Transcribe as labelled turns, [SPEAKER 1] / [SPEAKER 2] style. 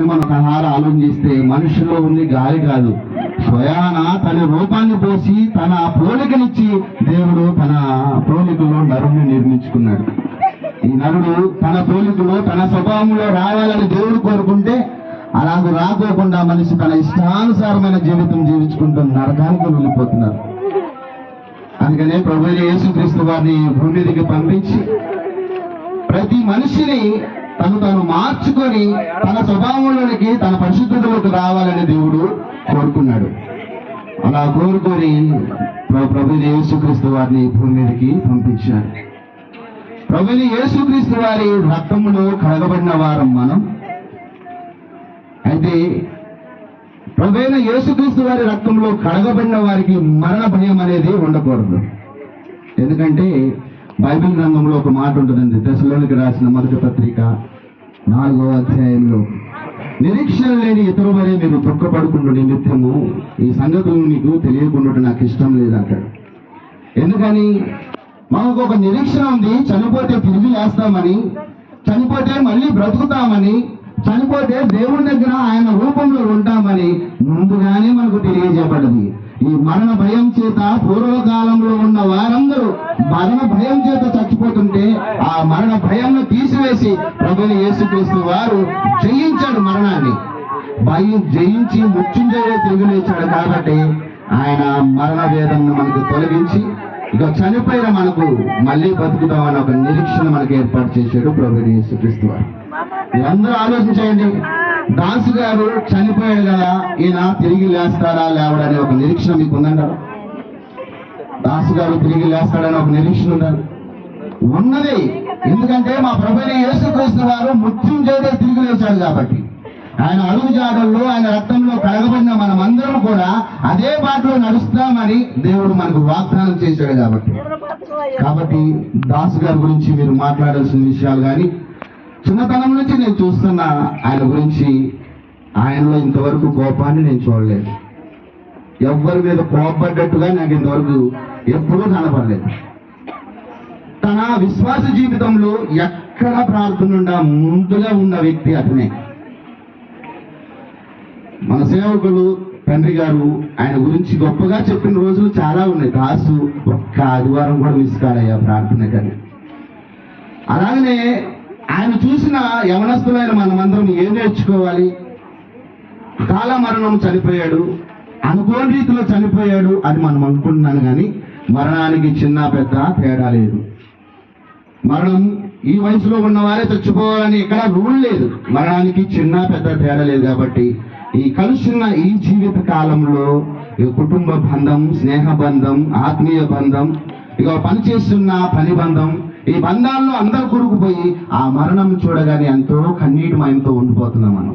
[SPEAKER 1] మనం ఒకసారి ఆలోచిస్తే మనుషుల్లో ఉంది గాలి కాదు, స్వయాన తన రూపాన్ని పోసి తన పోలికనిచ్చి దేవుడు తన పోలికలో నరుణ్ణి నిర్మించుకున్నాడు. ఈ నరుడు తన పోలికలో తన స్వభావంలో రావాలని దేవుడు కోరుకుంటే అలాగ రాకోకుండా మనిషి తన ఇష్టానుసారమైన జీవితం జీవించుకుంటూ నరకానికి వెళ్ళిపోతున్నారు. అందుకనే ప్రభువైన యేసుక్రీస్తు వారిని భూమి మీదకి పంపించి ప్రతి మనిషిని తను మార్చుకొని తన స్వభావంలోనికి తన పరిశుద్ధతలోకి రావాలని దేవుడు కోరుకున్నాడు. అలా కోరుకొని ప్రభువైన యేసుక్రీస్తు వారిని భూమి మీదకి పంపించాడు. ప్రభువైన యేసుక్రీస్తు వారి రక్తములో కడగబడిన వారం మనం. అయితే ప్రభువైన యేసుక్రీస్తు వారి రక్తంలో కడగబడిన వారికి మరణ భయం అనేది ఉండకూడదు. ఎందుకంటే బైబిల్ గ్రంథంలో ఒక మాట ఉంటుందండి, తెస్సలోనికి రాసిన మొదటి పత్రిక 4వ అధ్యాయంలో, నిరీక్షణ లేని ఇతరు వరే మీరు దుఃఖపడుకుంటూ నిమిత్తము ఈ సంగతులు మీకు తెలియకుండా నాకు ఇష్టం లేదంటాడు. ఎందుకని? మనకు ఒక నిరీక్షణ ఉంది, చనిపోతే తిరిగి లేస్తామని, చనిపోతే మళ్ళీ బ్రతుకుతామని, చనిపోతే దేవుడి దగ్గర ఆయన రూపంలో ఉంటామని ముందుగానే మనకు తెలియజేయబడింది. ఈ మరణ భయం చేత పూర్వకాలంలో ఉన్న వారందరూ మరణ భయం చేత చచ్చిపోతుంటే ఆ మరణ భయంను తీసివేసి ప్రభువైన యేసుక్రీస్తు వారు జయించాడు మరణాన్ని. భయం జయించి మృత్యుంజయుడే తిరిగి లేచాడు. కాబట్టి ఆయన మరణ వేదనను మనకు తొలగించి ఇక చనిపోయిన మనకు మళ్ళీ బతుకుతామని ఒక నిరీక్షణ మనకు ఏర్పాటు చేశాడు ప్రభువైన యేసుక్రీస్తు వారు. మీరందరూ ఆలోచించండి, దాసు గారు చనిపోయాడు కదా, ఈయన తిరిగి లేస్తాడా లేవడనే ఒక నిరీక్షణ మీకు ఉందంటారా? దాసు గారు తిరిగి లేస్తాడని ఒక నిరీక్షణ ఉండాలి, ఉన్నది. ఎందుకంటే మా ప్రభువైన యేసుక్రీస్తు వారు మృత్యుంజయుడే తిరిగి లేచాడు కాబట్టి ఆయన అడుగు జాడల్లో ఆయన రక్తంలో కడగబడిన మనమందరం కూడా అదే బాటలో నడుస్తామని దేవుడు మనకు వాగ్దానం చేశాడు. కాబట్టి దాసు గారి గురించి మీరు మాట్లాడాల్సిన విషయాలు కానీ, చిన్నతనం నుంచి నేను చూస్తున్న ఆయన గురించి, ఆయనలో ఇంతవరకు కోపాన్ని నేను చూడలేదు. ఎవరి మీద కోపడ్డట్టుగా నాకు ఇంతవరకు ఎప్పుడూ కనపడలేదు. తన విశ్వాస జీవితంలో ఎక్కడ ప్రార్థన ముందుగా ఉన్న వ్యక్తి అతనే. మన సేవకులు తండ్రి గారు ఆయన గురించి గొప్పగా చెప్పిన రోజులు చాలా ఉన్నాయి. దాసు ఒక్క ఆదివారం కూడా మిస్ కాడయ్యా ప్రార్థన కానీ. అలాగనే ఆయన చూసిన యవనస్తులైన మనమందరం ఏం నేర్చుకోవాలి? కాల మరణం చనిపోయాడు, అనుకోని రీతిలో చనిపోయాడు అని మనం అనుకుంటున్నాను. కానీ మరణానికి చిన్న పెద్ద తేడా లేదు. మరణం ఈ వయసులో ఉన్నవారే చచ్చిపోవాలని ఇక్కడ రూల్ లేదు. మరణానికి చిన్న పెద్ద తేడా లేదు. కాబట్టి ఈ కలుసున్న ఈ జీవిత కాలంలో కుటుంబ బంధం, స్నేహ బంధం, ఆత్మీయ బంధం, ఇక పనిచేస్తున్న పని బంధం, ఈ బంధాల్లో అందరూ కూరుకుపోయి ఆ మరణం చూడగానే ఎంతో కన్నీటి మయంతో ఉండిపోతున్నాం మనం.